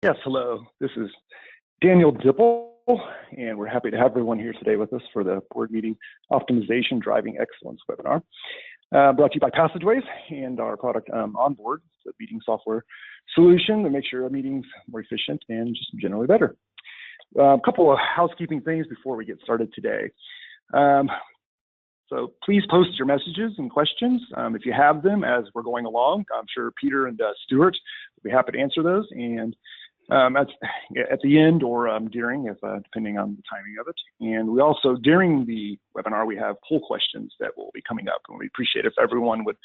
Yes, hello. This is Daniel Dipple, and we're happy to have everyone here today with us for the board meeting Optimization Driving Excellence webinar, brought to you by Passageways and our product Onboard, the meeting software solution to make sure our meetings more efficient and just generally better. A couple of housekeeping things before we get started today. So please post your messages and questions if you have them as we're going along. I'm sure Peter and Stuart will be happy to answer those, and at the end or during, if depending on the timing of it. And we also, during the webinar, we have poll questions that will be coming up, and we appreciate if everyone would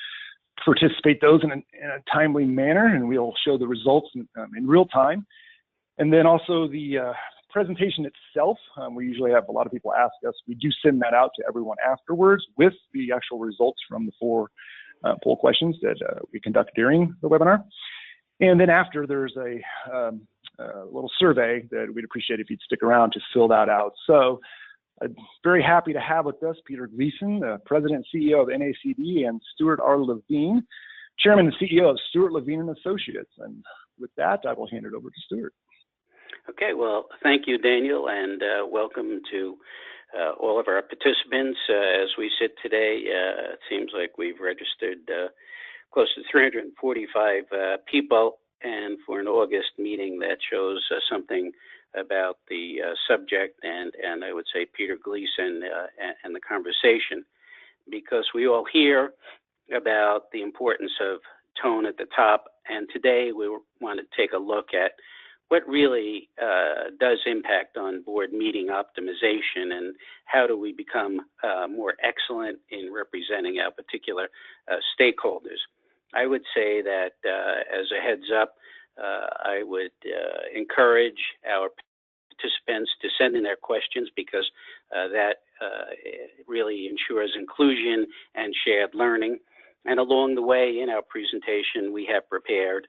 participate those in a timely manner, and we'll show the results in real time. And then also the presentation itself, we usually have a lot of people ask us, we do send that out to everyone afterwards with the actual results from the 4 poll questions that we conduct during the webinar. And then after, there's a little survey that we'd appreciate if you'd stick around to fill that out. So I'm very happy to have with us Peter Gleason, the President and CEO of NACD, and Stuart R. Levine, Chairman and CEO of Stuart, Levine & Associates. And with that, I will hand it over to Stuart. Okay, well, thank you, Daniel, and welcome to all of our participants. As we sit today, it seems like we've registered close to 345 people, and for an August meeting that shows something about the subject and I would say Peter Gleason and the conversation, because we all hear about the importance of tone at the top, and today we want to take a look at what really does impact on board meeting optimization, and how do we become more excellent in representing our particular stakeholders. I would say that as a heads up, I would encourage our participants to send in their questions, because that really ensures inclusion and shared learning. And along the way in our presentation, we have prepared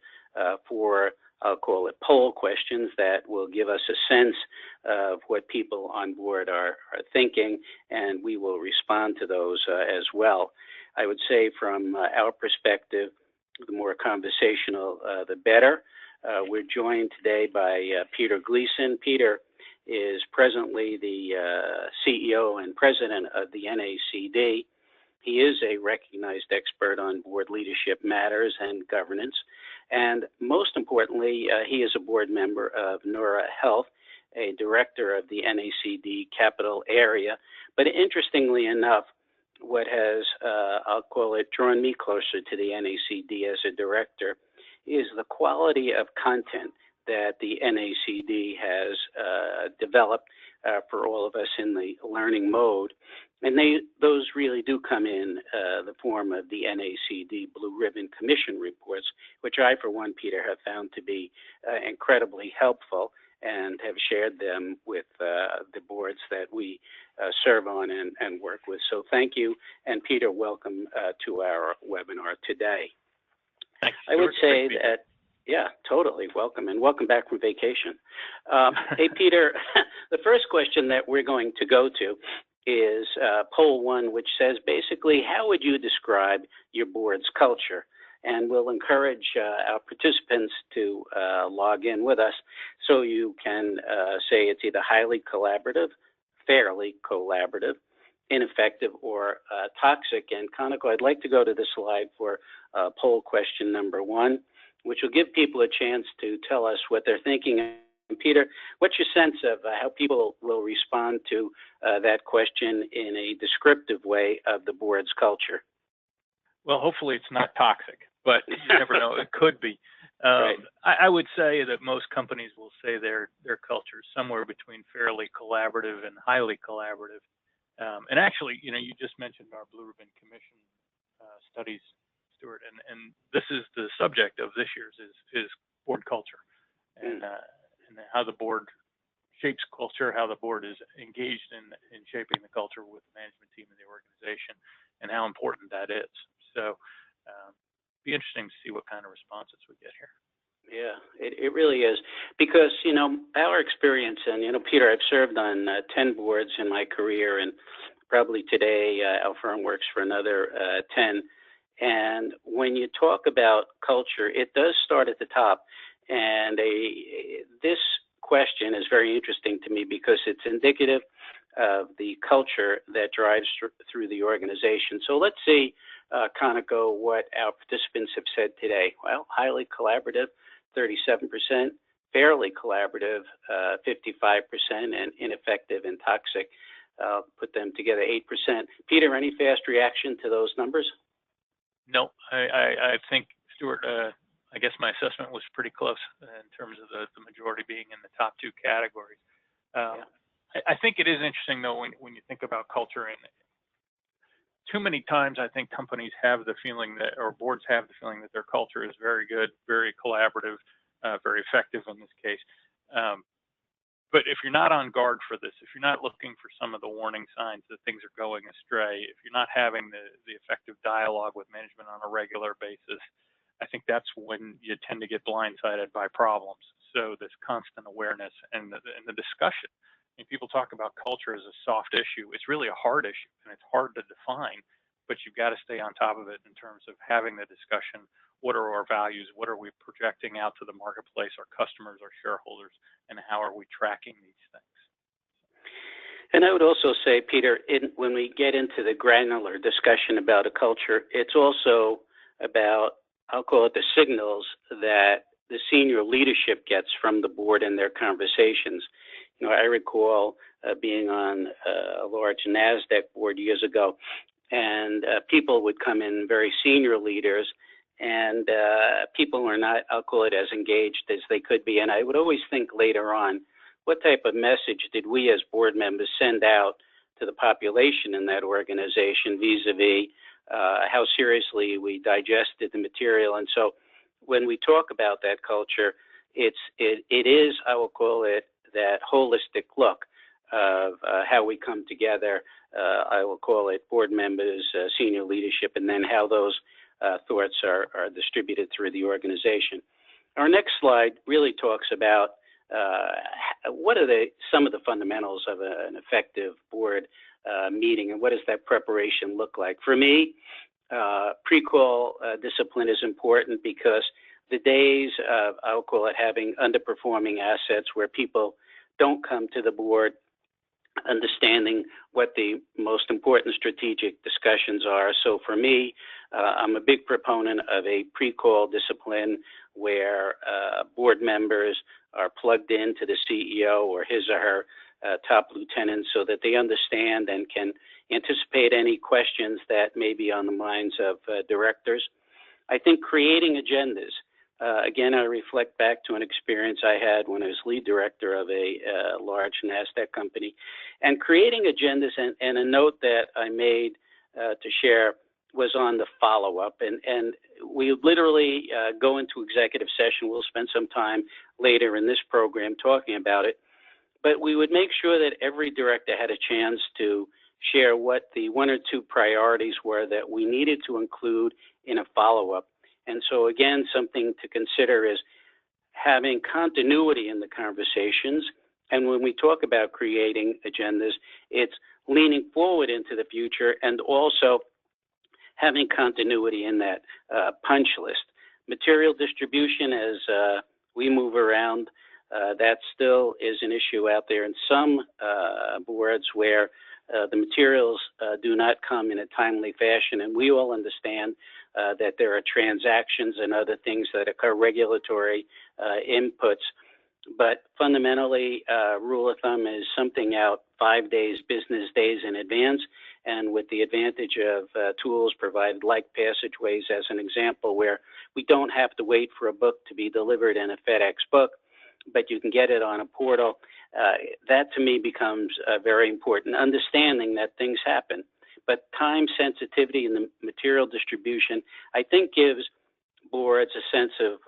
4, I'll call it poll questions, that will give us a sense of what people on board are thinking, and we will respond to those as well. I would say from our perspective, the more conversational, the better. We're joined today by Peter Gleason. Peter is presently the CEO and President of the NACD. He is a recognized expert on board leadership matters and governance. And most importantly, he is a board member of Nora Health, a director of the NACD capital area. But interestingly enough, what has, I'll call it, drawn me closer to the NACD as a director is the quality of content that the NACD has developed for all of us in the learning mode. And those really do come in the form of the NACD Blue Ribbon Commission reports, which I, for one, Peter, have found to be incredibly helpful, and have shared them with the boards that we serve on and work with. So thank you, and Peter, welcome to our webinar today. Thanks, I would say that, yeah, totally welcome, and welcome back from vacation. Hey, Peter, the first question that we're going to go to is poll 1, which says basically, how would you describe your board's culture? And we'll encourage our participants to log in with us, so you can say it's either highly collaborative, fairly collaborative, ineffective, or toxic. And Conoco, I'd like to go to the slide for poll question number 1, which will give people a chance to tell us what they're thinking. And Peter, what's your sense of how people will respond to that question in a descriptive way of the board's culture? Well, hopefully it's not toxic, but you never know, it could be. Right. I would say that most companies will say their culture is somewhere between fairly collaborative and highly collaborative. And actually, you just mentioned our Blue Ribbon Commission studies, Stuart, and this is the subject of this year's is board culture, and how the board shapes culture, how the board is engaged in shaping the culture with the management team and the organization, and how important that is. So be interesting to see what kind of responses we get here. Yeah, it really is, because, our experience, and, Peter, I've served on 10 boards in my career, and probably today our firm works for another 10. And when you talk about culture, it does start at the top. And this question is very interesting to me because it's indicative of the culture that drives through the organization. So let's see, Conoco, what our participants have said today. Well, highly collaborative, 37%, fairly collaborative, 55%, and ineffective and toxic, put them together, 8%. Peter, any fast reaction to those numbers? No, I think, Stuart, I guess my assessment was pretty close in terms of the majority being in the top two categories. Yeah. I think it is interesting, though, when you think about culture, and too many times I think companies have the feeling that, or boards have the feeling that their culture is very good, very collaborative, very effective in this case. But if you're not on guard for this, if you're not looking for some of the warning signs that things are going astray, if you're not having the effective dialogue with management on a regular basis, I think that's when you tend to get blindsided by problems. So this constant awareness and the discussion. I mean, people talk about culture as a soft issue. It's really a hard issue, and it's hard to define, but you've got to stay on top of it in terms of having the discussion. What are our values? What are we projecting out to the marketplace, our customers, our shareholders, and how are we tracking these things? And I would also say, Peter, when we get into the granular discussion about a culture, it's also about, I'll call it, the signals that the senior leadership gets from the board in their conversations. You know, I recall being on a large NASDAQ board years ago, and people would come in, very senior leaders, and people were not, I'll call it, as engaged as they could be. And I would always think later on, what type of message did we as board members send out to the population in that organization vis-a-vis how seriously we digested the material? And so when we talk about that culture, it is, I will call it, that holistic look of how we come together, I will call it board members, senior leadership, and then how those thoughts are distributed through the organization. Our next slide really talks about what are some of the fundamentals of an effective board meeting, and what does that preparation look like? For me, pre-call discipline is important because the days of, I'll call it, having underperforming assets where people don't come to the board understanding what the most important strategic discussions are. So for me, I'm a big proponent of a pre-call discipline where board members are plugged into the CEO or his or her top lieutenant so that they understand and can anticipate any questions that may be on the minds of directors. I think creating agendas, again, I reflect back to an experience I had when I was lead director of a large NASDAQ company. And creating agendas, and a note that I made to share was on the follow-up. And we literally go into executive session. We'll spend some time later in this program talking about it. But we would make sure that every director had a chance to share what the one or two priorities were that we needed to include in a follow-up. And so, again, something to consider is having continuity in the conversations. And when we talk about creating agendas, it's leaning forward into the future and also having continuity in that punch list. Material distribution, as we move around, that still is an issue out there in some boards where the materials do not come in a timely fashion, and we all understand that there are transactions and other things that occur, regulatory inputs. But fundamentally, rule of thumb is something out 5 days, business days in advance, and with the advantage of tools provided like Passageways as an example, where we don't have to wait for a book to be delivered in a FedEx book, but you can get it on a portal. That to me becomes very important, understanding that things happen. But time sensitivity in the material distribution, I think, gives boards a sense of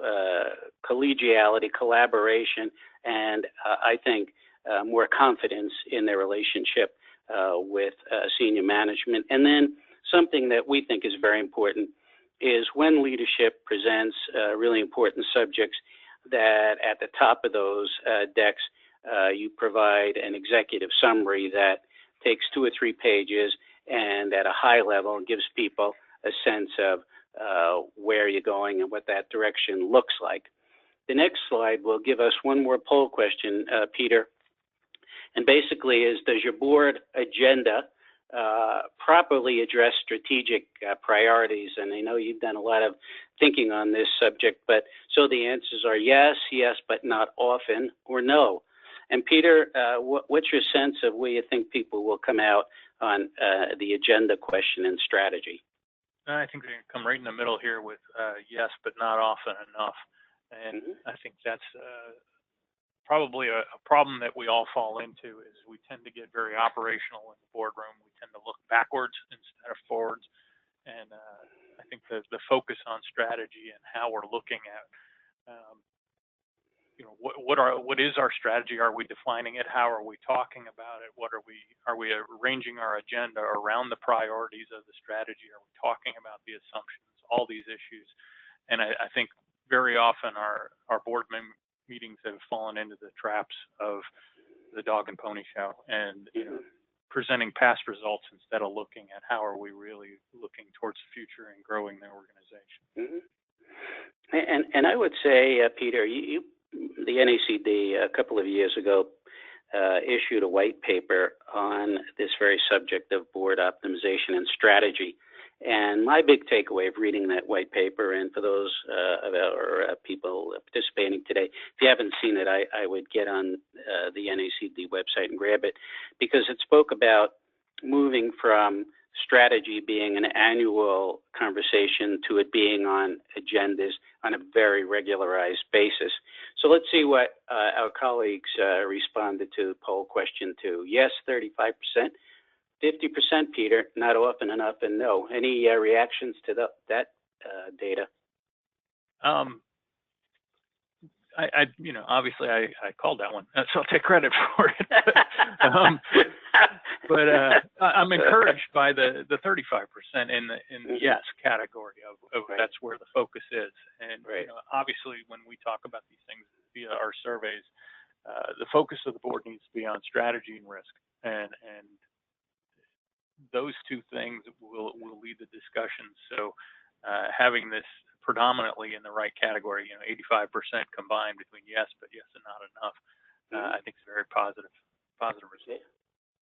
collegiality, collaboration, and I think more confidence in their relationship with senior management. And then something that we think is very important is when leadership presents really important subjects, that at the top of those decks, you provide an executive summary that takes 2 or 3 pages and at a high level gives people a sense of where you're going and what that direction looks like. the next slide will give us one more poll question, Peter. And basically is, does your board agenda properly address strategic priorities? And I know you've done a lot of thinking on this subject, but so the answers are yes, yes, but not often, or no. And Peter, what's your sense of where you think people will come out on the agenda question and strategy? I think we're going to come right in the middle here with yes, but not often enough. And I think that's probably a problem that we all fall into, is we tend to get very operational in the boardroom. We tend to look backwards instead of forwards. And I think the focus on strategy and how we're looking at, what is our strategy? Are we defining it? How are we talking about it? Are we arranging our agenda around the priorities of the strategy? Are we talking about the assumptions? All these issues. And I think very often our board meetings have fallen into the traps of the dog and pony show, and presenting past results instead of looking at how are we really looking towards the future and growing the organization. And I would say, Peter, the NACD a couple of years ago issued a white paper on this very subject of board optimization and strategy. And my big takeaway of reading that white paper, and for those of our people participating today, if you haven't seen it, I would get on the NACD website and grab it, because it spoke about moving from strategy being an annual conversation to it being on agendas on a very regularized basis. So let's see what our colleagues responded to the poll question to. Yes, 35%. 50%, Peter, not often enough, and no. Any reactions to that data? Obviously I called that one, so I'll take credit for it. But I'm encouraged by the 35% in the yes category of right. That's where the focus is. And right. Obviously, when we talk about these things via our surveys, the focus of the board needs to be on strategy and risk, and those two things will lead the discussion. So having this predominantly in the right category, 85% combined between yes, but yes and not enough, I think is very positive result.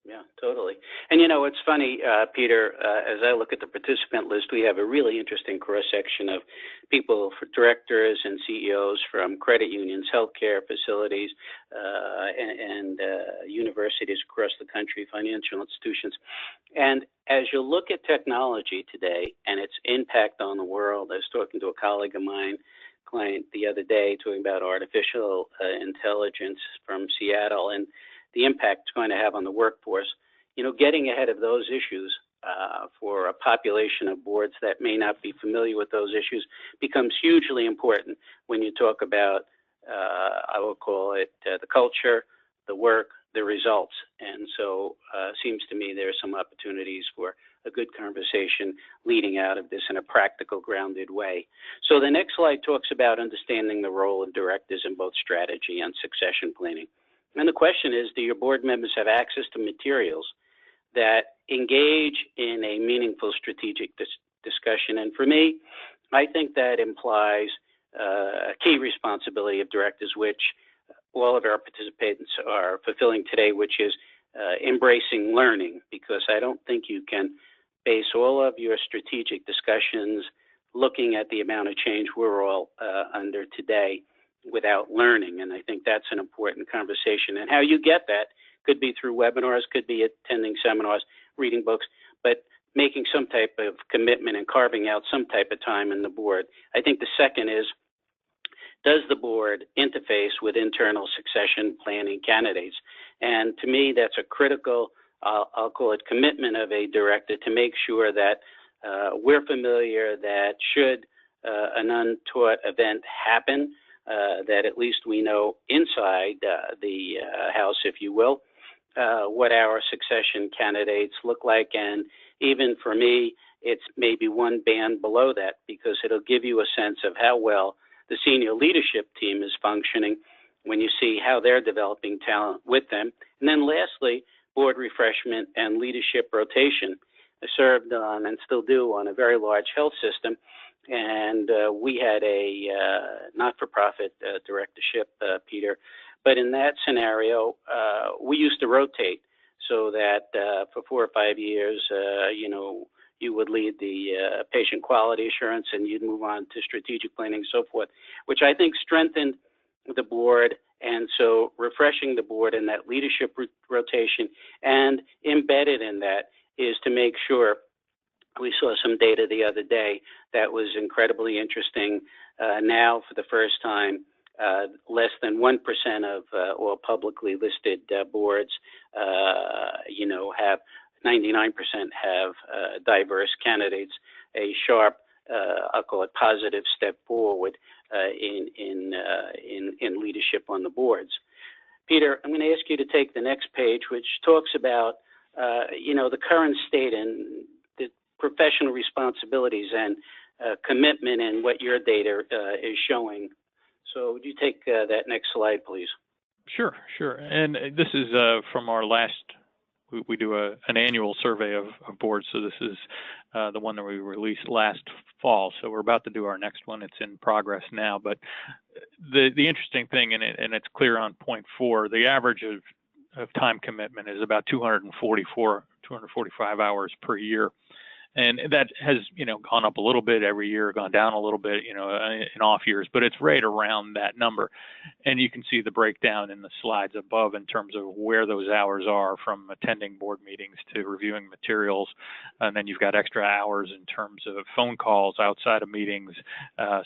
Yeah, totally. And it's funny, Peter, as I look at the participant list, we have a really interesting cross-section of people, for directors and CEOs from credit unions, healthcare facilities, and universities across the country, financial institutions. And as you look at technology today and its impact on the world, I was talking to a colleague of mine, client the other day, talking about artificial intelligence from Seattle and the impact it's going to have on the workforce. Getting ahead of those issues for a population of boards that may not be familiar with those issues becomes hugely important when you talk about, I will call it the culture, the work, the results. And so seems to me there are some opportunities for a good conversation leading out of this in a practical, grounded way. So the next slide talks about understanding the role of directors in both strategy and succession planning. And the question is, do your board members have access to materials that engage in a meaningful strategic discussion? And for me, I think that implies a key responsibility of directors, which all of our participants are fulfilling today, which is embracing learning, because I don't think you can base all of your strategic discussions looking at the amount of change we're all under today without learning. And I think that's an important conversation. And how you get that could be through webinars, could be attending seminars, reading books, but making some type of commitment and carving out some type of time in the board. I think the second is, does the board interface with internal succession planning candidates? And to me, that's a critical, I'll call it, commitment of a director to make sure that we're familiar that should an untoward event happen, that at least we know inside the house, if you will, what our succession candidates look like. And even for me, it's maybe one band below that, because it'll give you a sense of how well the senior leadership team is functioning when you see how they're developing talent with them. And then lastly, board refreshment and leadership rotation. I served on and still do on a very large health system, and we had a not-for-profit directorship, Peter. But in that scenario, we used to rotate so that for 4 or 5 years, you would lead the patient quality assurance and you'd move on to strategic planning and so forth, which I think strengthened the board. And so refreshing the board in that leadership rotation, and embedded in that is to make sure, we saw some data the other day that was incredibly interesting. Now, for the first time, less than 1% of all publicly listed boards, have 99% have diverse candidates. A sharp, I'll call it positive step forward in leadership on the boards. Peter, I'm going to ask you to take the next page, which talks about the current state and the professional responsibilities and commitment and what your data is showing. So would you take that next slide, please? Sure. And this is from our last, we do an annual survey of boards. So this is the one that we released last fall. So we're about to do our next one. It's in progress now. But the interesting thing, and it's clear on point 4, the average of time commitment is about 245 hours per year. And that has, gone up a little bit every year, gone down a little bit, in off years, but it's right around that number. And you can see the breakdown in the slides above in terms of where those hours are, from attending board meetings to reviewing materials. And then you've got extra hours in terms of phone calls outside of meetings,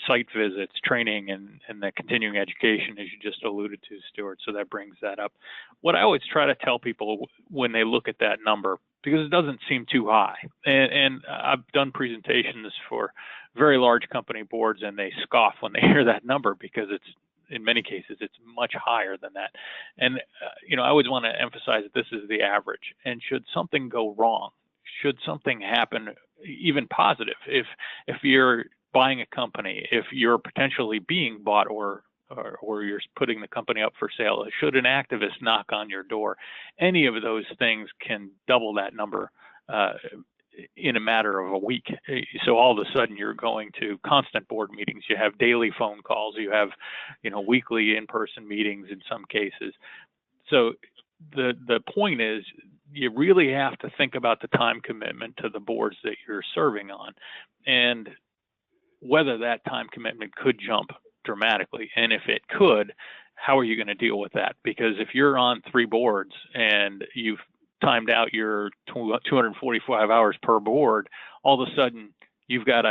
site visits, training, and the continuing education, as you just alluded to, Stuart. So that brings that up. What I always try to tell people when they look at that number, because it doesn't seem too high. And I've done presentations for very large company boards, and they scoff when they hear that number, because it's, in many cases, it's much higher than that. And, I always want to emphasize that this is the average. And should something go wrong, should something happen, even positive, if you're buying a company, if you're potentially being bought or you're putting the company up for sale, should an activist knock on your door, any of those things can double that number in a matter of a week. So all of a sudden you're going to constant board meetings, you have daily phone calls, you have, weekly in-person meetings in some cases. So the point is, you really have to think about the time commitment to the boards that you're serving on, and whether that time commitment could jump dramatically. And if it could, how are you going to deal with that? Because if you're on 3 boards and you've timed out your 245 hours per board, all of a sudden you've got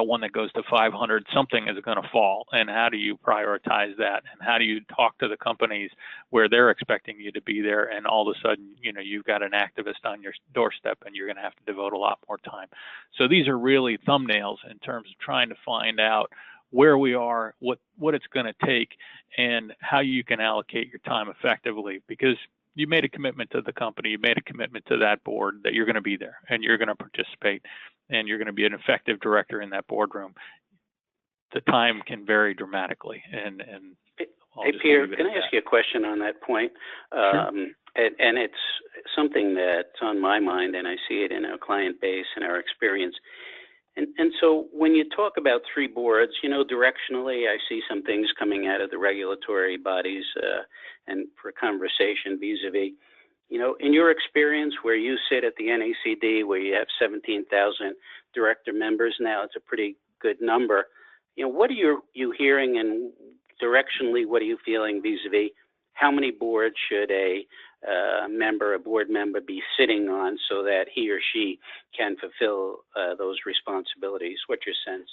one that goes to 500, something is going to fall. And how do you prioritize that? And how do you talk to the companies where they're expecting you to be there? And all of a sudden, you've got an activist on your doorstep and you're going to have to devote a lot more time. So these are really thumbnails in terms of trying to find out where we are, what it's going to take, and how you can allocate your time effectively, because you made a commitment to the company, you made a commitment to that board that you're going to be there and you're going to participate and you're going to be an effective director in that boardroom. The time can vary dramatically. And hey, Peter, can I ask you a question on that point? Sure. And it's something that's on my mind, and I see it in our client base and our experience. And so when you talk about 3 boards, directionally, I see some things coming out of the regulatory bodies and for conversation vis-a-vis, in your experience where you sit at the NACD, where you have 17,000 director members now, it's a pretty good number. What are you hearing, and directionally, what are you feeling vis-a-vis how many boards should a board member be sitting on so that he or she can fulfill those responsibilities? What's your sense?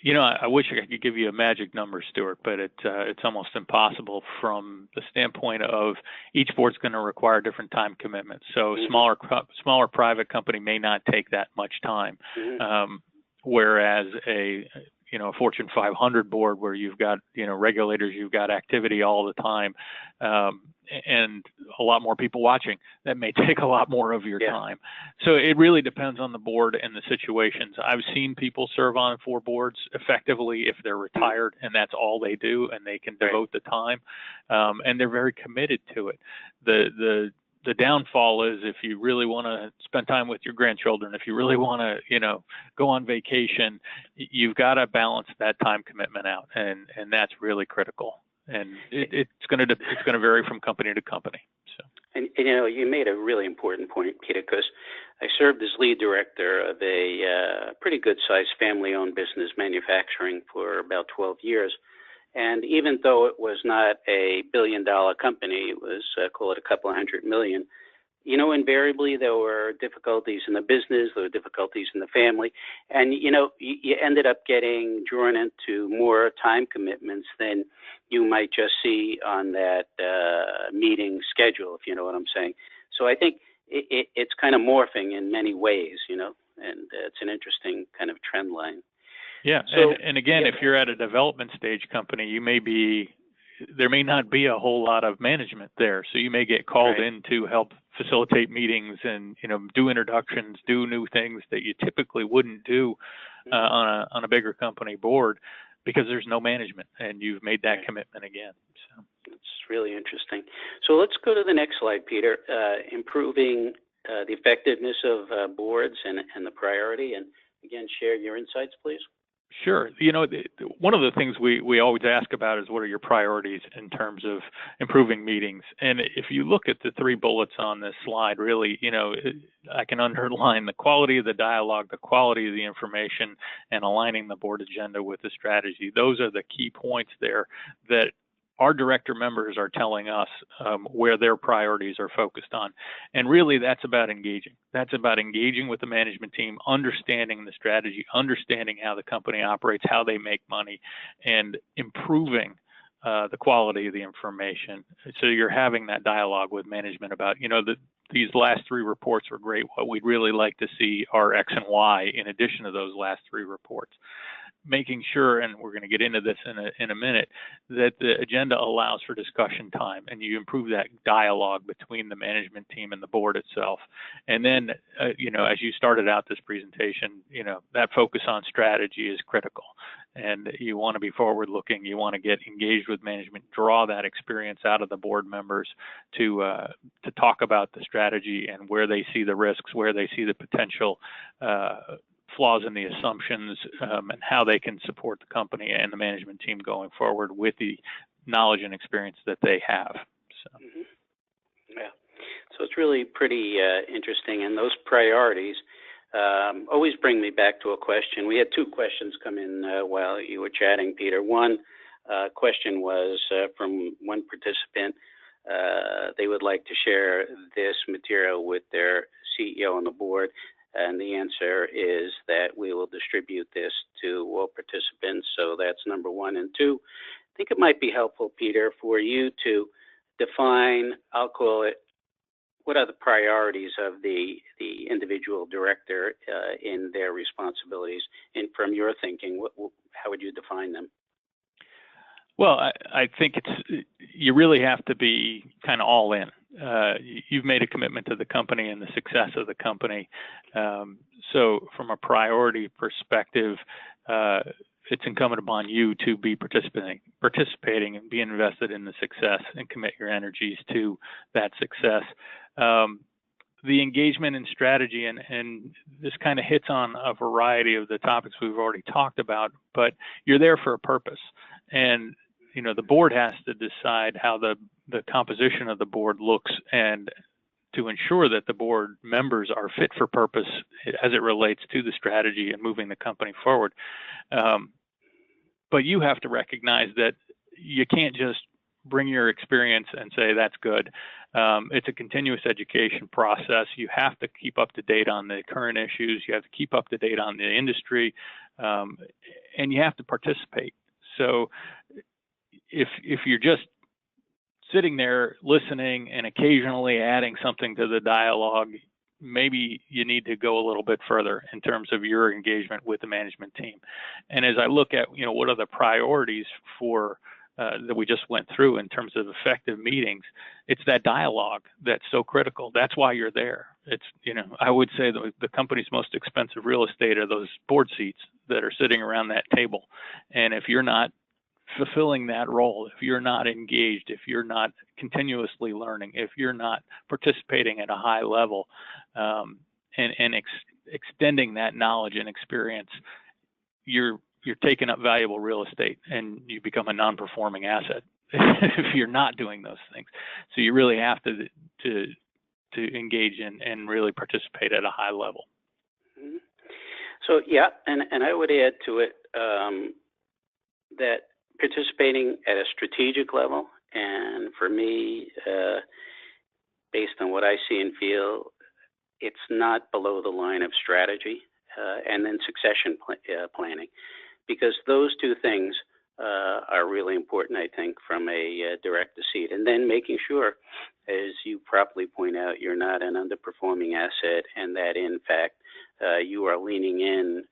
I wish I could give you a magic number, Stuart, but it's almost impossible from the standpoint of each board's going to require different time commitments. So smaller private company may not take that much time, whereas a Fortune 500 board where you've got, regulators, you've got activity all the time, and a lot more people watching, that may take a lot more of your time. So it really depends on the board and the situations. I've seen people serve on 4 boards effectively if they're retired and that's all they do and they can devote the time, and they're very committed to it. The the downfall is if you really want to spend time with your grandchildren, if you really want to, go on vacation, you've got to balance that time commitment out, and that's really critical. And it's going to vary from company to company. So. And you made a really important point, Peter, because I served as lead director of a pretty good-sized family-owned business manufacturing for about 12 years. And even though it was not a billion-dollar company, it was, call it a couple of $100 million, invariably there were difficulties in the business, there were difficulties in the family, and, you ended up getting drawn into more time commitments than you might just see on that meeting schedule, if you know what I'm saying. So I think it's kind of morphing in many ways, and it's an interesting kind of trend line. Yeah, so, and again, if you're at a development stage company, there may not be a whole lot of management there, so you may get called in to help facilitate meetings and do introductions, do new things that you typically wouldn't do on a bigger company board because there's no management, and you've made that commitment again. So it's really interesting. So let's go to the next slide, Peter. Improving the effectiveness of boards and the priority, and again, share your insights, please. Sure. One of the things we always ask about is what are your priorities in terms of improving meetings. And if you look at the 3 bullets on this slide, really, I can underline the quality of the dialogue, the quality of the information, and aligning the board agenda with the strategy. Those are the key points there that our director members are telling us where their priorities are focused on. And really, that's about engaging. That's about engaging with the management team, understanding the strategy, understanding how the company operates, how they make money, and improving the quality of the information. So you're having that dialogue with management about, these last 3 reports were great. What we'd really like to see are X and Y in addition to those last 3 reports. Making sure, and we're going to get into this in a minute, that the agenda allows for discussion time, and you improve that dialogue between the management team and the board itself. And then, as you started out this presentation, that focus on strategy is critical. And you want to be forward-looking. You want to get engaged with management, draw that experience out of the board members to talk about the strategy and where they see the risks, where they see the potential flaws in the assumptions, and how they can support the company and the management team going forward with the knowledge and experience that they have. So. Yeah, so it's really pretty interesting. And those priorities always bring me back to a question. We had 2 questions come in while you were chatting, Peter. One question was from one participant. They would like to share this material with their CEO on the board. And the answer is that we will distribute this to all participants. So that's number 1. And 2, I think it might be helpful, Peter, for you to define, I'll call it, what are the priorities of the individual director in their responsibilities? And from your thinking, how would you define them? Well, I think you really have to be kind of all in. You've made a commitment to the company and the success of the company. So from a priority perspective, it's incumbent upon you to be participating and be invested in the success and commit your energies to that success. The engagement and strategy, and this kind of hits on a variety of the topics we've already talked about, but you're there for a purpose. And the board has to decide how the composition of the board looks and to ensure that the board members are fit for purpose as it relates to the strategy and moving the company forward. But you have to recognize that you can't just bring your experience and say that's good. It's a continuous education process. You have to keep up to date on the current issues. You have to keep up to date on the industry, and you have to participate. So if you're just sitting there listening and occasionally adding something to the dialogue, maybe you need to go a little bit further in terms of your engagement with the management team. And as I look at, what are the priorities for that we just went through in terms of effective meetings, it's that dialogue that's so critical. That's why you're there. It's, I would say the company's most expensive real estate are those board seats that are sitting around that table. And if you're not fulfilling that role, if you're not engaged, if you're not continuously learning, if you're not participating at a high level, and extending that knowledge and experience, you're taking up valuable real estate, and you become a non-performing asset if you're not doing those things. So you really have to engage and really participate at a high level. Mm-hmm. So yeah, and I would add to it that participating at a strategic level, and for me, based on what I see and feel, it's not below the line of strategy and then succession planning, because those two things are really important, I think, from a director seat. And then making sure, as you properly point out, you're not an underperforming asset, and that in fact you are leaning in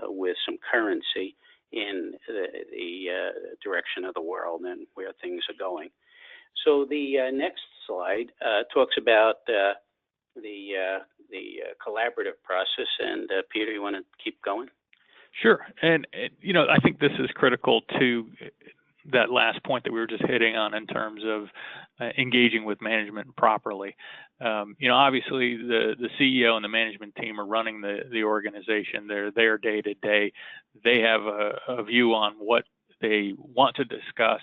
with some currency in the direction of the world and where things are going. So the next slide talks about the collaborative process. And Peter, you want to keep going? Sure. And, I think this is critical to that last point that we were just hitting on in terms of engaging with management properly. Obviously the CEO and the management team are running the organization. They're there day to day. They have a view on what they want to discuss,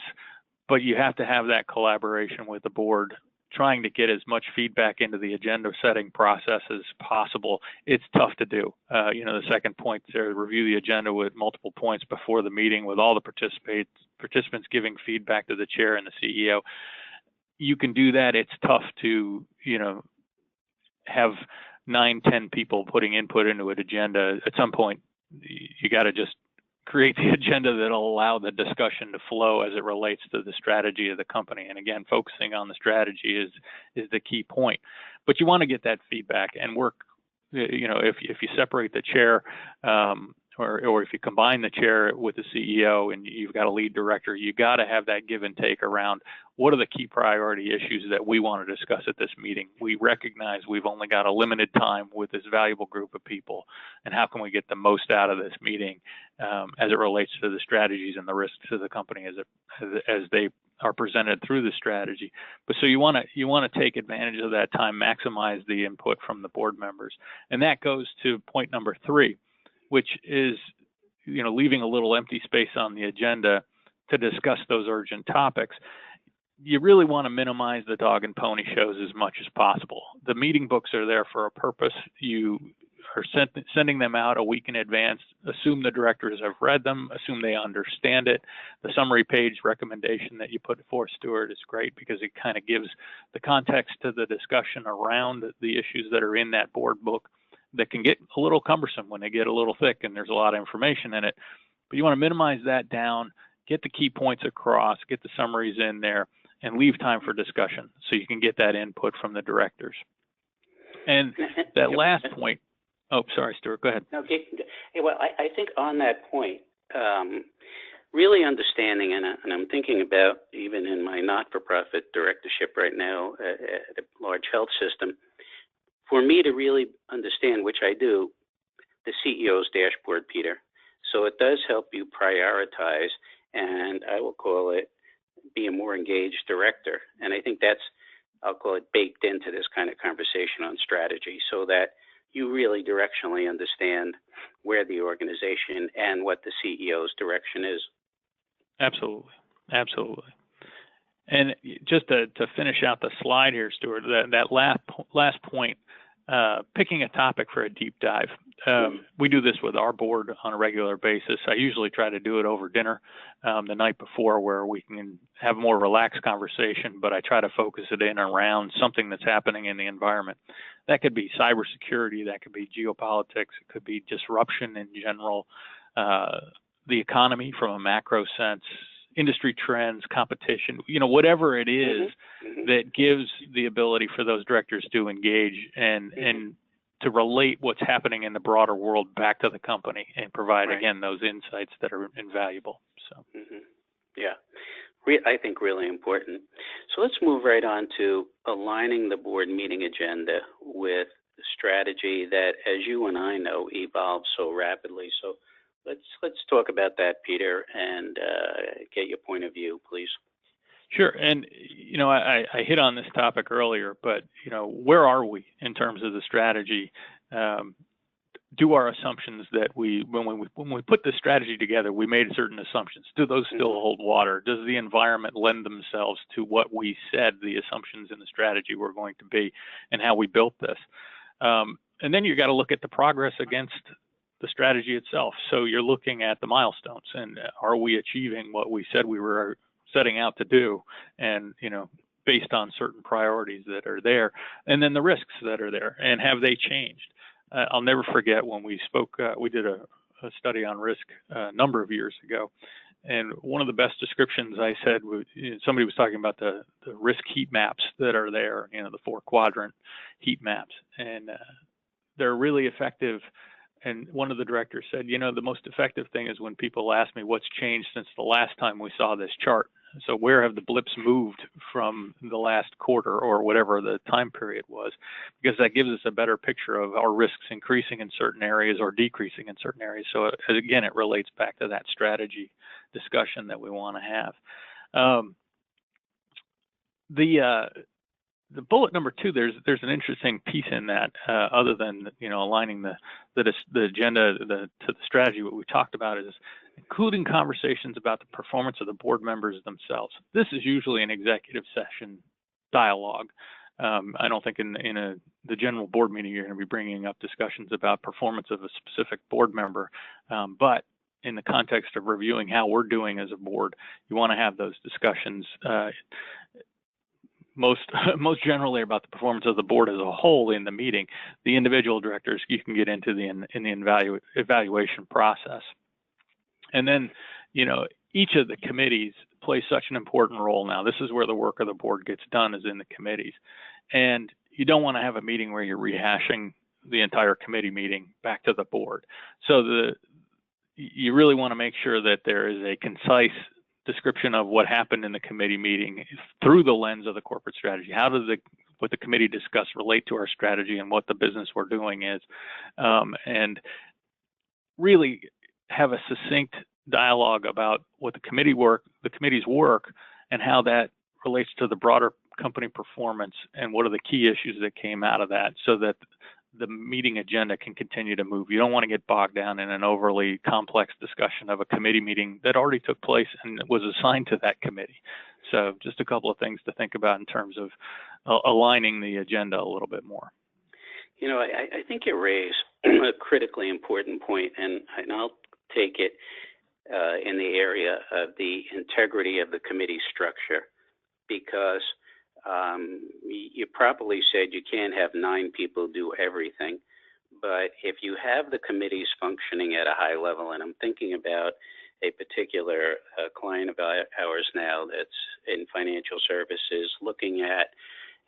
but you have to have that collaboration with the board, trying to get as much feedback into the agenda setting process as possible. It's tough to do. The second point there, review the agenda with multiple points before the meeting, with all the participants giving feedback to the chair and the CEO. You can do that. It's tough to, have 9-10 people putting input into an agenda. At some point, you got to just create the agenda that'll allow the discussion to flow as it relates to the strategy of the company. And again, focusing on the strategy is the key point. But you want to get that feedback and work, if you separate the chair, or if you combine the chair with the CEO and you've got a lead director, you got to have that give and take around what are the key priority issues that we want to discuss at this meeting. We recognize we've only got a limited time with this valuable group of people, and how can we get the most out of this meeting as it relates to the strategies and the risks to the company as they are presented through the strategy. But so you want to take advantage of that time, maximize the input from the board members, and that goes to point number 3, which is, leaving a little empty space on the agenda to discuss those urgent topics. You really want to minimize the dog and pony shows as much as possible. The meeting books are there for a purpose. You are sending them out a week in advance. Assume the directors have read them. Assume they understand it. The summary page recommendation that you put forth, Stuart, is great because it kind of gives the context to the discussion around the issues that are in that board book that can get a little cumbersome when they get a little thick and there's a lot of information in it. But you want to minimize that down, get the key points across, get the summaries in there, and leave time for discussion so you can get that input from the directors. And that last point, oh, sorry, Stuart, go ahead. Okay. Well, I think on that point, really understanding, and I'm thinking about even in my not-for-profit directorship right now at a large health system, for me to really understand, which I do, the CEO's dashboard, Peter. So it does help you prioritize, and I will call it be a more engaged director. And I think that's, I'll call it baked into this kind of conversation on strategy, so that you really directionally understand where the organization and what the CEO's direction is. Absolutely. Absolutely. And just to finish out the slide here, Stuart, that last point, picking a topic for a deep dive. We do this with our board on a regular basis. I usually try to do it over dinner the night before, where we can have a more relaxed conversation, but I try to focus it in around something that's happening in the environment. That could be cybersecurity, that could be geopolitics, it could be disruption in general, the economy from a macro sense, industry trends, competition, whatever it is that gives the ability for those directors to engage and to relate what's happening in the broader world back to the company and provide, again, those insights that are invaluable. So, yeah, I think really important. So let's move right on to aligning the board meeting agenda with strategy that, as you and I know, evolves so rapidly. So let's talk about that, Peter, and get your point of view, please. Sure. And, I hit on this topic earlier, but, where are we in terms of the strategy? Do our assumptions that when we put the strategy together, we made certain assumptions. Do those still hold water? Does the environment lend themselves to what we said the assumptions in the strategy were going to be and how we built this? And then you got to look at the progress against the strategy itself. So you're looking at the milestones and are we achieving what we said we were setting out to do? And, based on certain priorities that are there, and then the risks that are there, and have they changed? I'll never forget when we spoke, we did a study on risk a number of years ago. And one of the best descriptions I said, somebody was talking about the risk heat maps that are there, the 4-quadrant heat maps. And they're really effective. And one of the directors said, the most effective thing is when people ask me what's changed since the last time we saw this chart. So where have the blips moved from the last quarter or whatever the time period was? Because that gives us a better picture of our risks increasing in certain areas or decreasing in certain areas. So again, it relates back to that strategy discussion that we want to have. The bullet number 2, there's an interesting piece in that, other than aligning the agenda to the strategy. What we talked about is including conversations about the performance of the board members themselves. This is usually an executive session dialogue. I don't think in the general board meeting you're going to be bringing up discussions about performance of a specific board member, but in the context of reviewing how we're doing as a board, you want to have those discussions. Most generally about the performance of the board as a whole in the meeting. The individual directors you can get into in the evaluation process. And then, each of the committees plays such an important role now. This is where the work of the board gets done, is in the committees. And you don't want to have a meeting where you're rehashing the entire committee meeting back to the board. So you really want to make sure that there is a concise description of what happened in the committee meeting through the lens of the corporate strategy. How does what the committee discussed relate to our strategy and what the business we're doing is? And really have a succinct dialogue about what the committee's work and how that relates to the broader company performance and what are the key issues that came out of that, so that the meeting agenda can continue to move. You don't want to get bogged down in an overly complex discussion of a committee meeting that already took place and was assigned to that committee. So just a couple of things to think about in terms of aligning the agenda a little bit more. I think you raise a critically important point, and I'll take it in the area of the integrity of the committee structure, because you properly said you can't have 9 people do everything. But if you have the committees functioning at a high level, and I'm thinking about a particular client of ours now that's in financial services looking at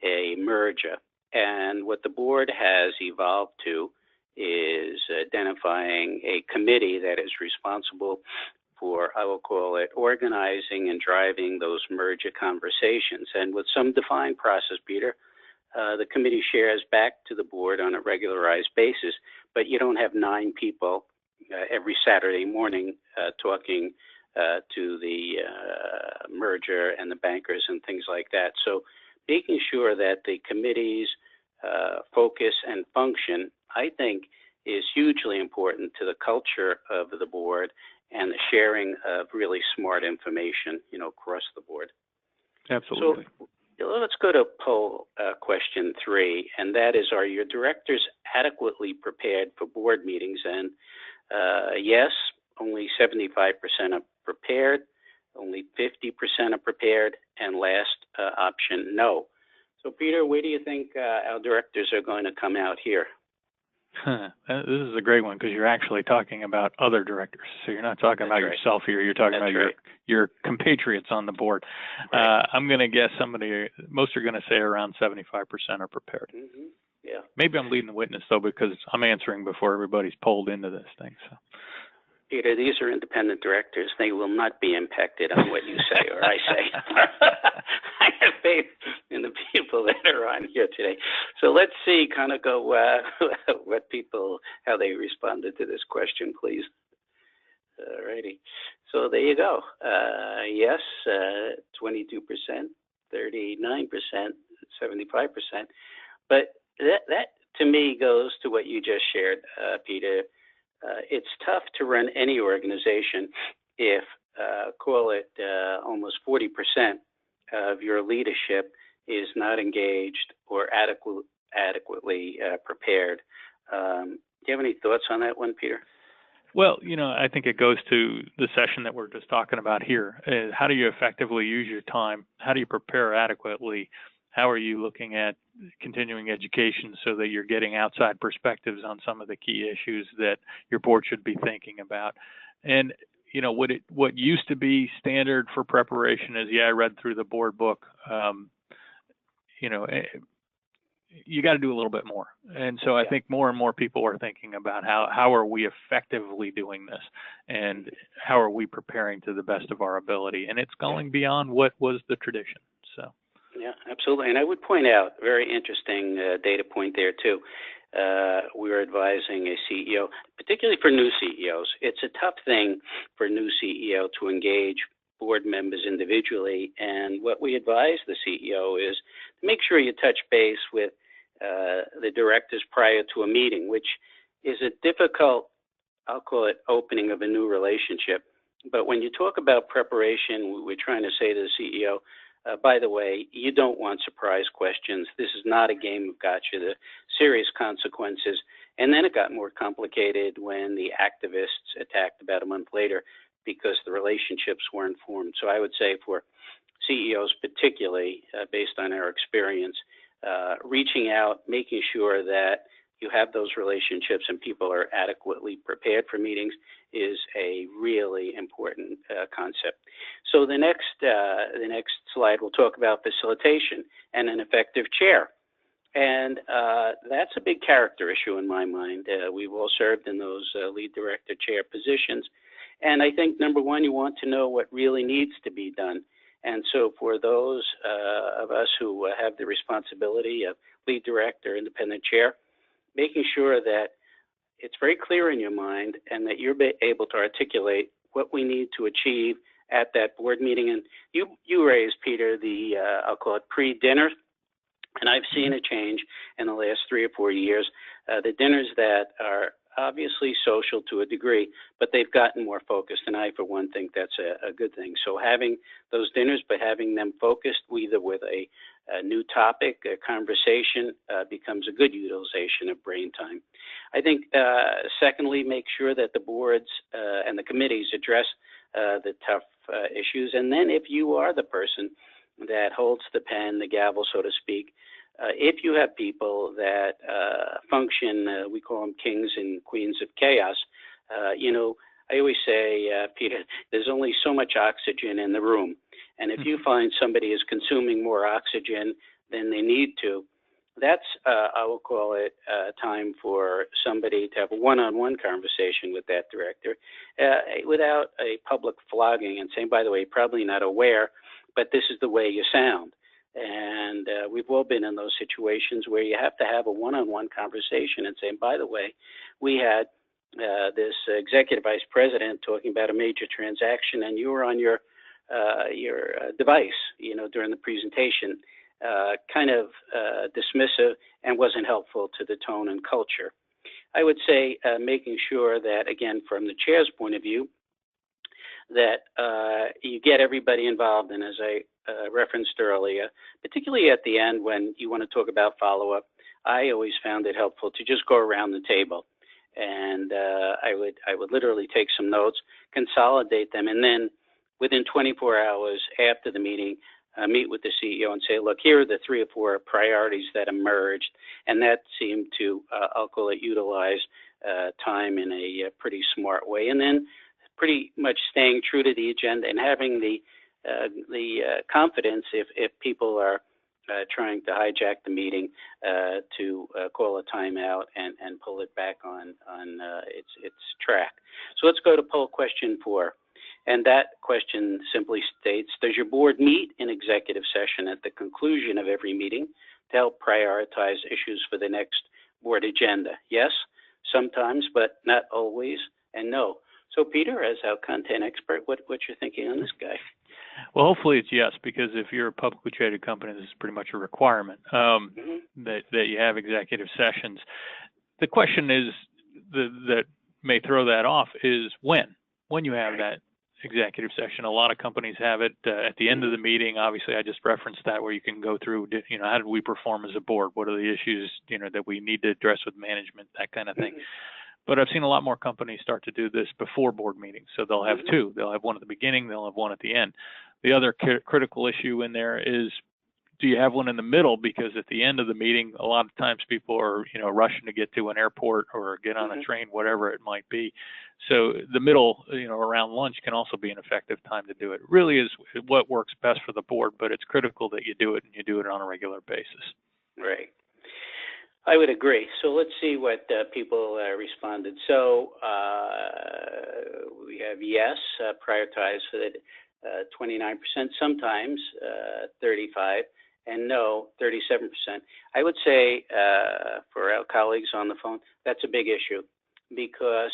a merger, and what the board has evolved to is identifying a committee that is responsible for, I will call it, organizing and driving those merger conversations. And with some defined process, Peter, the committee shares back to the board on a regularized basis, but you don't have 9 people every Saturday morning talking to the merger and the bankers and things like that. So making sure that the committees focus and function, I think, is hugely important to the culture of the board and the sharing of really smart information, across the board. Absolutely. So let's go to poll question 3, and that is, are your directors adequately prepared for board meetings? And yes, only 75% are prepared, only 50% are prepared, and last option, no. So Peter, where do you think our directors are going to come out here? This is a great one, because you're actually talking about other directors. So you're not talking about yourself here. You're talking about your compatriots on the board. Right. I'm going to guess most are going to say around 75% are prepared. Mm-hmm. Yeah. Maybe I'm leading the witness, though, because I'm answering before everybody's polled into this thing. So. Peter, these are independent directors. They will not be impacted on what you say or I say. I have faith in the people that are on here today. So let's see, kind of go how they responded to this question, please. All righty. So there you go. Yes, 22%, 39%, 75%. But that to me goes to what you just shared, Peter. It's tough to run any organization if, call it almost 40% of your leadership is not engaged or adequately prepared. Do you have any thoughts on that one, Peter? Well, I think it goes to the session that we're just talking about here. How do you effectively use your time? How do you prepare adequately? How are you looking at continuing education so that you're getting outside perspectives on some of the key issues that your board should be thinking about? And, what used to be standard for preparation is, I read through the board book. You got to do a little bit more. And so I think more and more people are thinking about how are we effectively doing this, and how are we preparing to the best of our ability. And it's going beyond what was the tradition. So. Yeah, absolutely. And I would point out, very interesting data point there too. We were advising a CEO, particularly for new CEOs. It's a tough thing for a new CEO to engage board members individually. And what we advise the CEO is to make sure you touch base with the directors prior to a meeting, which is a difficult, I'll call it, opening of a new relationship. But when you talk about preparation, we're trying to say to the CEO, by the way, you don't want surprise questions. This is not a game of gotcha. The serious consequences. And then it got more complicated when the activists attacked about a month later because the relationships weren't formed. So I would say for CEOs particularly, based on our experience, reaching out, making sure that you have those relationships and people are adequately prepared for meetings is a really important concept. So the next slide, we'll talk about facilitation and an effective chair. And that's a big character issue in my mind. We've all served in those lead director chair positions. And I think, number one, you want to know what really needs to be done. And so for those of us who have the responsibility of lead director, independent chair, making sure that it's very clear in your mind and that you're able to articulate what we need to achieve at that board meeting. And you raised, Peter, the, I'll call it pre-dinner. And I've seen a change in the last 3 or 4 years. The dinners that are obviously social to a degree, but they've gotten more focused. And I, for one, think that's a good thing. So having those dinners, but having them focused either with a new topic, a conversation, becomes a good utilization of brain time. I think, secondly, make sure that the boards and the committees address the tough issues. And then if you are the person that holds the pen, the gavel, so to speak, if you have people that function, we call them kings and queens of chaos, I always say, Peter, there's only so much oxygen in the room. And if you find somebody is consuming more oxygen than they need to, that's, I will call it, time for somebody to have a one-on-one conversation with that director without a public flogging and saying, by the way, probably not aware, but this is the way you sound. And we've all been in those situations where you have to have a one-on-one conversation and saying, by the way, we had this executive vice president talking about a major transaction, and you were on your device, during the presentation, kind of dismissive and wasn't helpful to the tone and culture. I would say making sure that, again, from the chair's point of view, that you get everybody involved. And as I referenced earlier, particularly at the end when you want to talk about follow-up, I always found it helpful to just go around the table. And I would literally take some notes, consolidate them, and then within 24 hours after the meeting, meet with the CEO and say, look, here are the 3 or 4 priorities that emerged. And that seemed to, I'll call it, utilize time in a pretty smart way. And then pretty much staying true to the agenda and having the confidence if people are trying to hijack the meeting to call a timeout and pull it back on its track. So let's go to poll question 4. And that question simply states, does your board meet in executive session at the conclusion of every meeting to help prioritize issues for the next board agenda? Yes, sometimes, but not always, and no. So, Peter, as our content expert, what's your thinking on this guy? Well, hopefully it's yes, because if you're a publicly traded company, this is pretty much a requirement that you have executive sessions. The question is that may throw that off is when you have that executive session. A lot of companies have it at the end of the meeting. Obviously, I just referenced that, where you can go through, how did we perform as a board? What are the issues, that we need to address with management, that kind of thing. But I've seen a lot more companies start to do this before board meetings. So they'll have two. They'll have one at the beginning. They'll have one at the end. The other critical issue in there is, do you have one in the middle? Because at the end of the meeting, a lot of times people are, rushing to get to an airport or get on a train, whatever it might be. So the middle, around lunch can also be an effective time to do it. It really is what works best for the board, but it's critical that you do it, and you do it on a regular basis. Right. I would agree. So let's see what people responded. So we have yes, prioritize for the 29%, sometimes 35%, and no, 37%. I would say for our colleagues on the phone, that's a big issue, because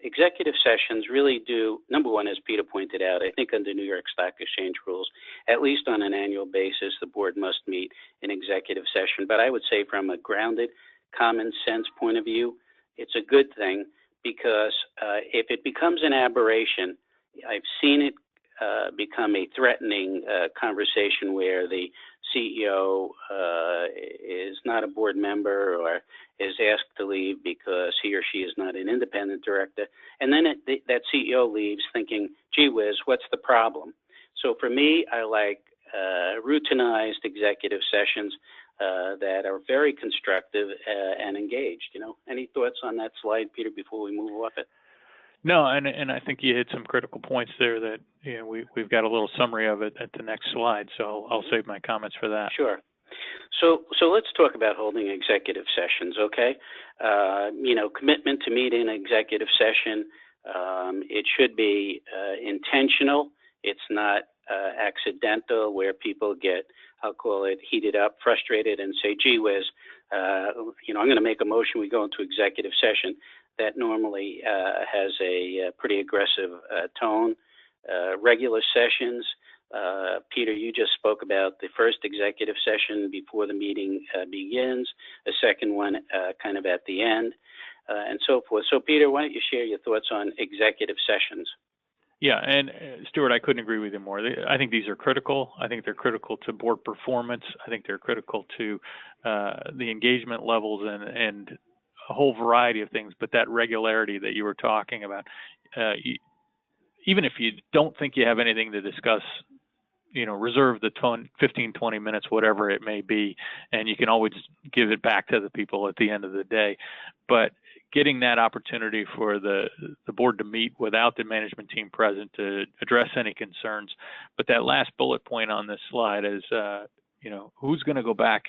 executive sessions really do, number one, as Peter pointed out, I think under New York Stock Exchange rules, at least on an annual basis, the board must meet in executive session. But I would say from a grounded, common sense point of view, it's a good thing, because if it becomes an aberration, I've seen it become a threatening conversation where the CEO is not a board member or is asked to leave because he or she is not an independent director. And then that CEO leaves thinking, gee whiz, what's the problem? So for me, I like routinized executive sessions that are very constructive and engaged. Any thoughts on that slide, Peter, before we move off it? No, and I think you hit some critical points there that we've got a little summary of it at the next slide, so I'll save my comments for that. Sure. So let's talk about holding executive sessions, okay? Commitment to meet in executive session, it should be intentional. It's not accidental, where people get, I'll call it, heated up, frustrated, and say, gee whiz, I'm going to make a motion, we go into executive session. That normally has a pretty aggressive tone. Regular sessions, Peter, you just spoke about the first executive session before the meeting begins, a second one kind of at the end, and so forth. So, Peter, why don't you share your thoughts on executive sessions? Yeah, and Stuart, I couldn't agree with you more. I think these are critical. I think they're critical to board performance. I think they're critical to the engagement levels and a whole variety of things, but that regularity that you were talking about, even if you don't think you have anything to discuss, reserve the 15, 20 minutes, whatever it may be, and you can always give it back to the people at the end of the day. But getting that opportunity for the board to meet without the management team present to address any concerns. But that last bullet point on this slide is, who's going to go back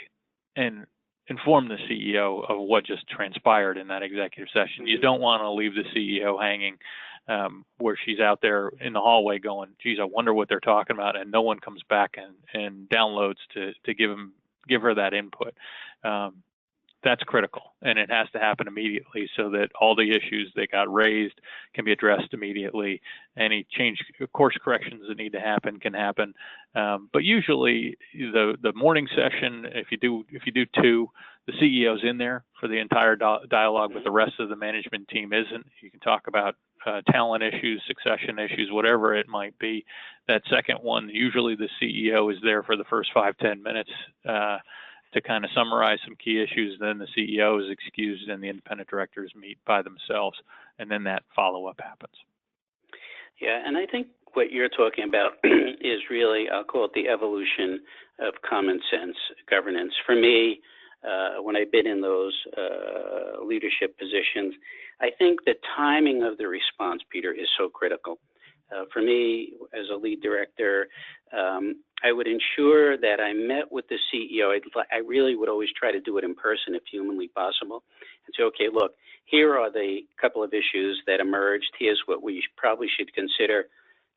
and inform the CEO of what just transpired in that executive session. You don't want to leave the CEO hanging where she's out there in the hallway going, geez, I wonder what they're talking about, and no one comes back and downloads to give her that input. That's critical, and it has to happen immediately so that all the issues that got raised can be addressed immediately. Any course corrections that need to happen can happen. But usually the morning session, if you do two, the CEO's in there for the entire dialogue, but the rest of the management team isn't. You can talk about talent issues, succession issues, whatever it might be. That second one, usually the CEO is there for the first 5-10 minutes to kind of summarize some key issues. Then the CEO is excused and the independent directors meet by themselves, and then that follow-up happens. Yeah, and I think what you're talking about is really, I'll call it the evolution of common sense governance. For me, when I've been in those leadership positions, I think the timing of the response, Peter, is so critical. For me, as a lead director, I would ensure that I met with the CEO. I really would always try to do it in person if humanly possible, and say, okay, look, here are the couple of issues that emerged. Here's what we probably should consider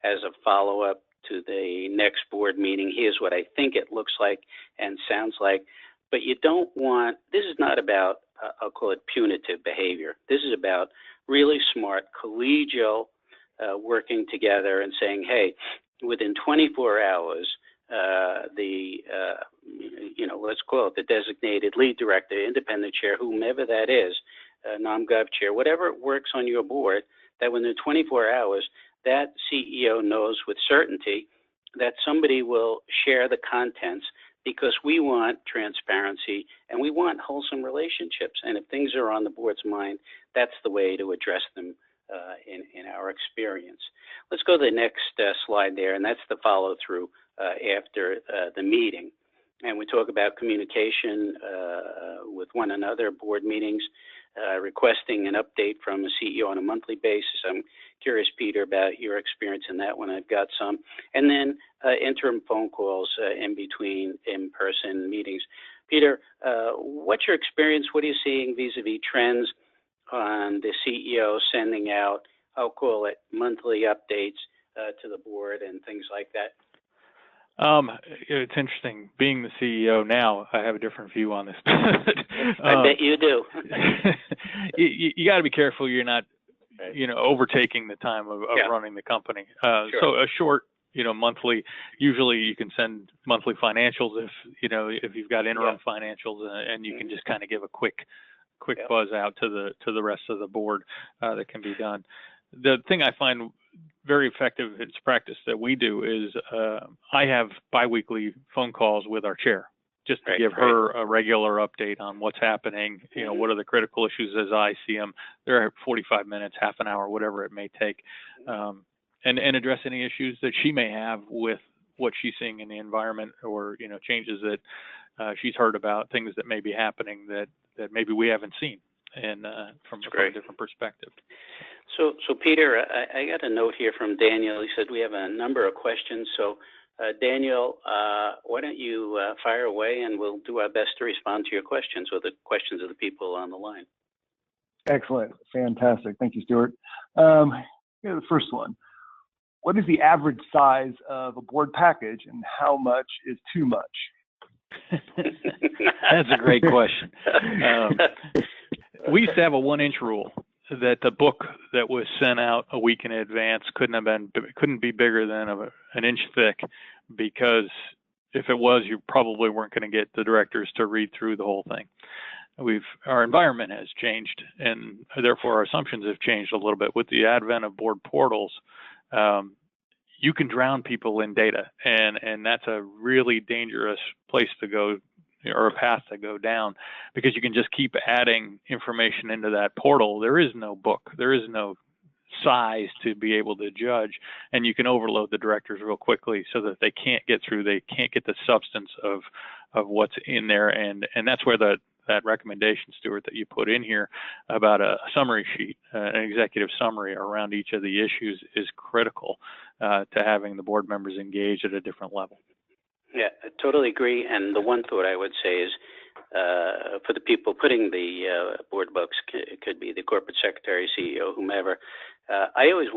as a follow-up to the next board meeting. Here's what I think it looks like and sounds like. But you don't want, this is not about, I'll call it punitive behavior. This is about really smart, collegial, working together and saying, hey, within 24 hours, let's call it the designated lead director, independent chair, whomever that is, nom-gov chair, whatever works on your board, that within 24 hours, that CEO knows with certainty that somebody will share the contents, because we want transparency and we want wholesome relationships. And if things are on the board's mind, that's the way to address them in our experience. Let's go to the next slide there, and that's the follow-through after the meeting. And we talk about communication with one another, board meetings, requesting an update from a CEO on a monthly basis. I'm curious, Peter, about your experience in that one. I've got some. And then interim phone calls in between in-person meetings. Peter, what's your experience? What are you seeing vis-a-vis trends on the CEO sending out, I'll call it, monthly updates to the board and things like that? It's interesting. Being the CEO now, I have a different view on this. I bet you do. you got to be careful you're not, overtaking the time of running the company. Sure. So a short, monthly. Usually, you can send monthly financials if you've got interim financials, and you can just kind of give a quick buzz out to the rest of the board. That can be done. The thing I find very effective, it's practice that we do, is I have biweekly phone calls with our chair, just to give her a regular update on what's happening, what are the critical issues as I see them. They're 45 minutes, half an hour, whatever it may take, and address any issues that she may have with what she's seeing in the environment, or, changes that she's heard about, things that may be happening that maybe we haven't seen, and from a different perspective. So Peter, I got a note here from Daniel. He said we have a number of questions. So Daniel, why don't you fire away, and we'll do our best to respond to your questions, or the questions of the people on the line. Excellent. Fantastic. Thank you, Stuart. The first one. What is the average size of a board package, and how much is too much? That's a great question. We used to have a 1-inch rule that the book that was sent out a week in advance couldn't be bigger than an inch thick, because if it was, you probably weren't going to get the directors to read through the whole thing. Our environment has changed, and therefore our assumptions have changed a little bit. With the advent of board portals, you can drown people in data, and that's a really dangerous place to go, or a path to go down, because you can just keep adding information into that portal. There is no book, there is no size to be able to judge, and you can overload the directors real quickly so that they can't get the substance of what's in there, and that's where that recommendation, Stuart, that you put in here about a summary sheet, an executive summary around each of the issues, is critical to having the board members engage at a different level. Yeah, I totally agree. And the one thought I would say is, for the people putting the board books, it could be the corporate secretary, CEO, whomever. I always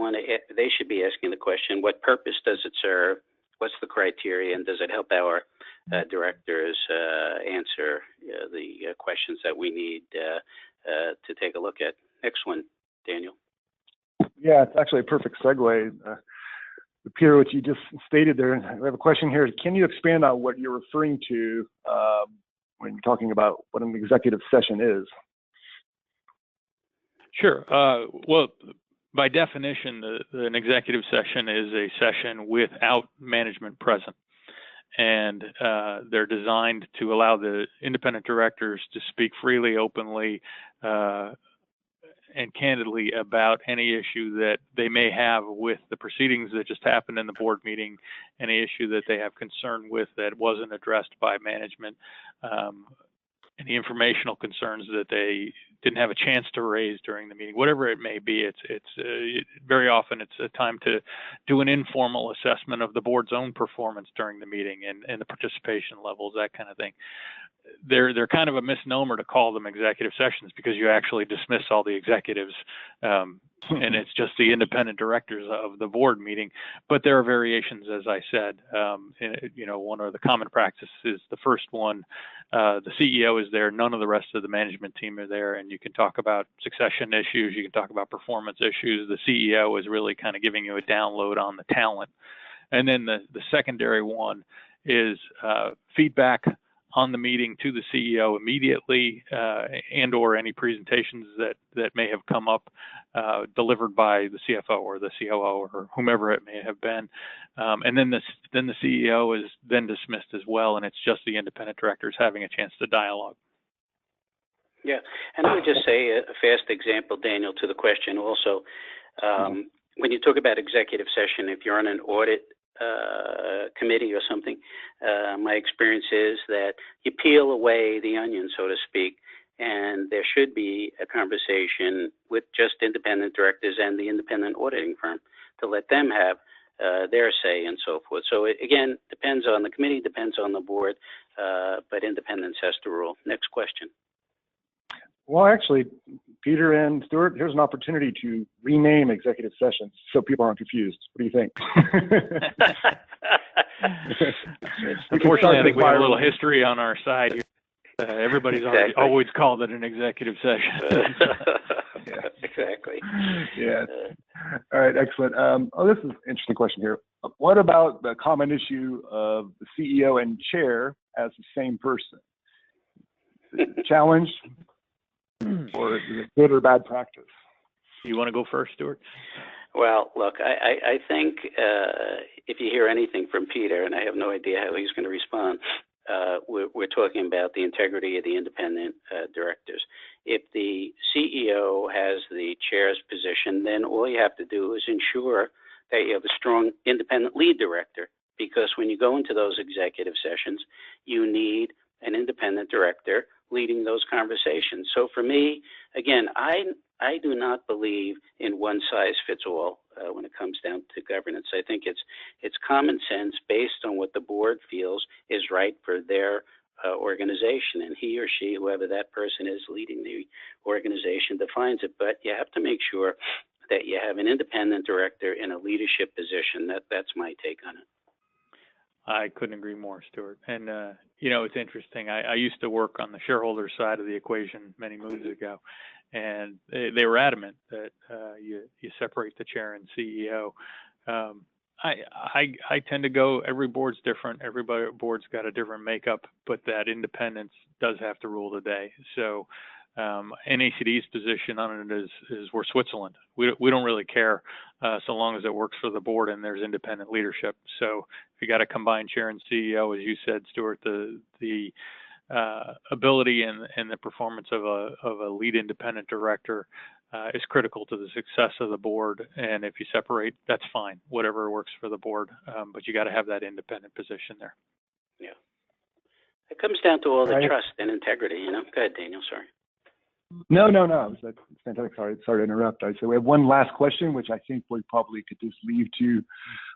they should be asking the question, what purpose does it serve? What's the criteria? And does it help our directors answer the questions that we need to take a look at? Next one, Daniel. Yeah, it's actually a perfect segue. Peter, what you just stated there, we have a question here. Can you expand on what you're referring to when you're talking about what an executive session is? Sure. Well, by definition, an executive session is a session without management present. And they're designed to allow the independent directors to speak freely, openly, and candidly about any issue that they may have with the proceedings that just happened in the board meeting, any issue that they have concern with that wasn't addressed by management, any informational concerns that they didn't have a chance to raise during the meeting, whatever it may be. It's very often it's a time to do an informal assessment of the board's own performance during the meeting and the participation levels, that kind of thing. they're kind of a misnomer to call them executive sessions because you actually dismiss all the executives, and it's just the independent directors of the board meeting. But there are variations, as I said. One of the common practices is the first one, the CEO is there, none of the rest of the management team are there, and you can talk about succession issues, you can talk about performance issues. The CEO is really kind of giving you a download on the talent. And then the secondary one is feedback on the meeting to the CEO immediately, and or any presentations that may have come up delivered by the CFO or the COO or whomever it may have been. And then the CEO is then dismissed as well, and it's just the independent directors having a chance to dialogue. Yeah, and I would just say a fast example, Daniel, to the question also. When you talk about executive session, if you're on an audit committee or something, my experience is that you peel away the onion, so to speak, and there should be a conversation with just independent directors and the independent auditing firm to let them have their say and so forth. So it, again, depends on the committee, depends on the board, but independence has to rule. Next question. Well, actually, Peter and Stuart, here's an opportunity to rename executive sessions so people aren't confused. What do you think? Unfortunately, I think we have a little history on our side here. Everybody's always called it an executive session. Yeah. Exactly. Yeah. All right, excellent. This is an interesting question here. What about the common issue of the CEO and chair as the same person? Challenge? Or is it good or bad practice? You want to go first, Stuart? Well, look, I think if you hear anything from Peter, and I have no idea how he's going to respond, we're talking about the integrity of the independent directors. If the CEO has the chair's position, then all you have to do is ensure that you have a strong independent lead director, because when you go into those executive sessions, you need an independent director leading those conversations. So for me, again, I do not believe in one size fits all when it comes down to governance. I think it's common sense based on what the board feels is right for their organization, and he or she, whoever that person is leading the organization, defines it. But you have to make sure that you have an independent director in a leadership position. That's my take on it. I couldn't agree more, Stuart. And, it's interesting. I used to work on the shareholder side of the equation many moons ago, and they were adamant that you separate the chair and CEO. I tend to go, every board's different. Every board's got a different makeup, but that independence does have to rule the day. So NACD's position on it is we're Switzerland. We don't really care so long as it works for the board and there's independent leadership. So if you got a combined chair and CEO, as you said, Stuart, the ability and the performance of a lead independent director is critical to the success of the board. And if you separate, that's fine, whatever works for the board. But you got to have that independent position there. Yeah. It comes down to all the trust and integrity, Go ahead, Daniel, sorry. No. That's fantastic. Sorry to interrupt. So we have one last question, which I think we probably could just leave to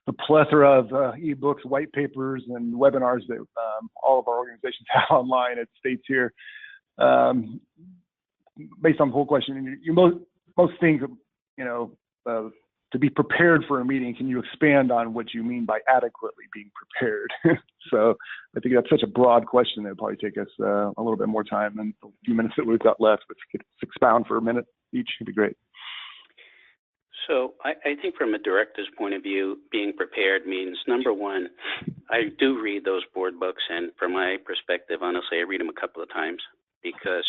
the plethora of ebooks, white papers, and webinars that all of our organizations have online. It states here, based on the whole question, most things, to be prepared for a meeting, can you expand on what you mean by adequately being prepared? So I think that's such a broad question that it'll probably take us a little bit more time than the few minutes that we've got left. Let's expound for a minute each. It'd be great. So I think from a director's point of view, being prepared means, number one, I do read those board books, and from my perspective, honestly, I read them a couple of times because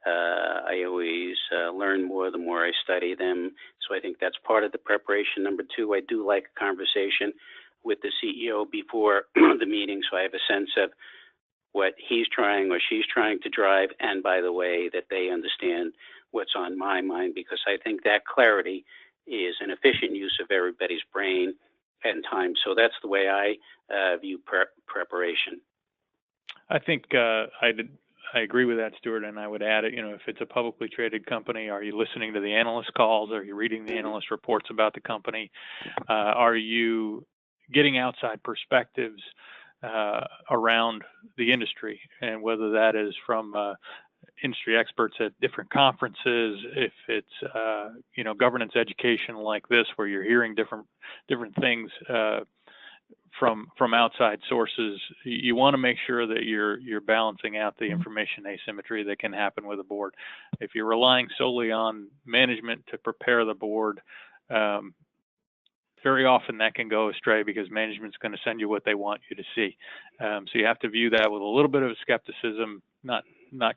I always learn more the more I study them. So I think that's part of the preparation. Number two, I do like a conversation with the CEO before the meeting, so I have a sense of what he's trying or she's trying to drive, and by the way, that they understand what's on my mind, because I think that clarity is an efficient use of everybody's brain and time. So that's the way I view preparation. I think I agree with that, Stuart, and I would add it, if it's a publicly traded company, are you listening to the analyst calls? Are you reading the analyst reports about the company? Are you getting outside perspectives? around the industry, and whether that is from industry experts at different conferences, if it's governance education like this, where you're hearing different things from outside sources. You want to make sure that you're balancing out the information asymmetry that can happen with a board. If you're relying solely on management to prepare the board, very often that can go astray because management's going to send you what they want you to see. So you have to view that with a little bit of skepticism, not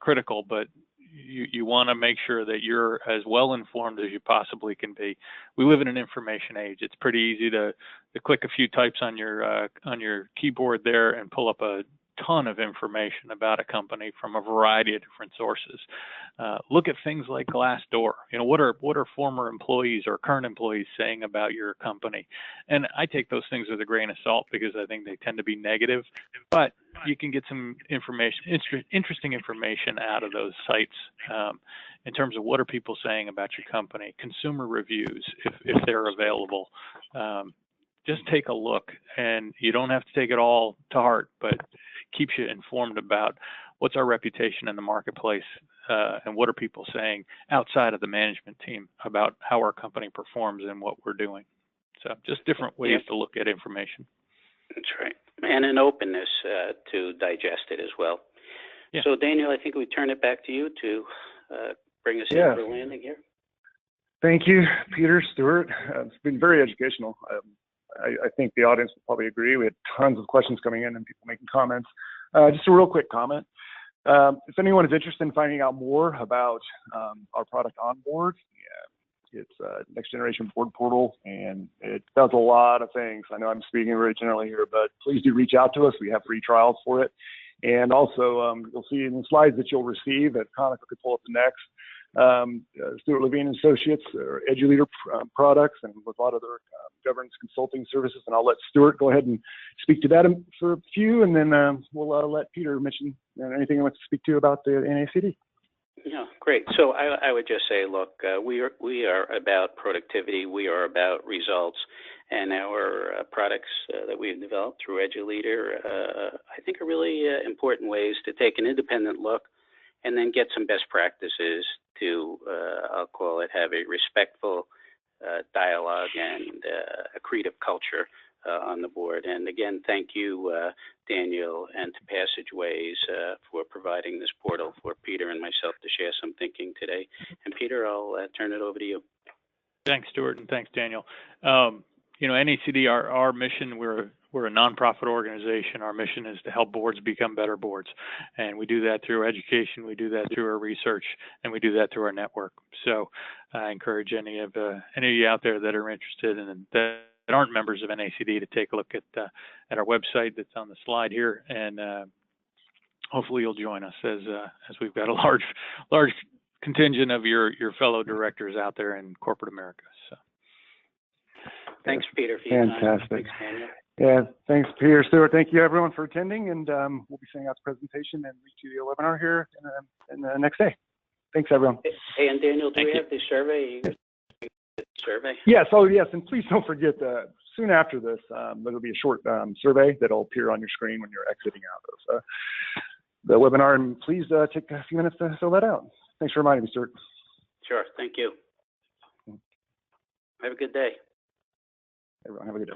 critical, but you want to make sure that you're as well informed as you possibly can be. We live in an information age. It's pretty easy to click a few types on your keyboard there and pull up a ton of information about a company from a variety of different sources. Look at things like Glassdoor. What are former employees or current employees saying about your company? And I take those things with a grain of salt because I think they tend to be negative, but you can get some interesting information out of those sites in terms of what are people saying about your company, consumer reviews, if they're available. Just take a look, and you don't have to take it all to heart, but it keeps you informed about what's our reputation in the marketplace and what are people saying outside of the management team about how our company performs and what we're doing. So just different ways to look at information. That's right. And an openness to digest it as well. Yeah. So, Daniel, I think we turn it back to you to bring us in for the landing here. Thank you, Peter, Stuart. It's been very educational. I think the audience will probably agree. We had tons of questions coming in and people making comments. Just a real quick comment. If anyone is interested in finding out more about our product Onboard, it's a next generation board portal, and it does a lot of things. I know I'm speaking very generally here, but please do reach out to us. We have free trials for it. And also, you'll see in the slides that you'll receive that Conica could pull up the next. Stuart Levine Associates, or EduLeader products, and with a lot of other governance consulting services. And I'll let Stuart go ahead and speak to that for a few, and then we'll let Peter mention anything he wants to speak to about the NACD. Yeah, great. So I would just say, look, we are about productivity. We are about results, and our products that we've developed through EduLeader, I think, are really important ways to take an independent look and then get some best practices to, I'll call it, have a respectful dialogue and a creative culture on the board. And again, thank you, Daniel, and to Passageways for providing this portal for Peter and myself to share some thinking today. And Peter, I'll turn it over to you. Thanks, Stuart, and thanks, Daniel. NACD, our mission, we're a nonprofit organization. Our mission is to help boards become better boards. And we do that through education, we do that through our research, and we do that through our network. So I encourage any of you out there that are interested and that aren't members of NACD to take a look at our website that's on the slide here, and hopefully you'll join us as we've got a large contingent of your fellow directors out there in corporate America. So thanks, Peter, for your fantastic time. Thanks, Daniel. Yeah, thanks, Peter, Stuart. Thank you, everyone, for attending, and we'll be sending out the presentation and reach you the webinar here in the next day. Thanks, everyone. Hey, and Daniel, do we have the survey? Yes. Oh, yes. And please don't forget that soon after this, there'll be a short survey that'll appear on your screen when you're exiting out of the webinar. And please take a few minutes to fill that out. Thanks for reminding me, Stuart. Sure. Thank you. Have a good day. Everyone, have a good day.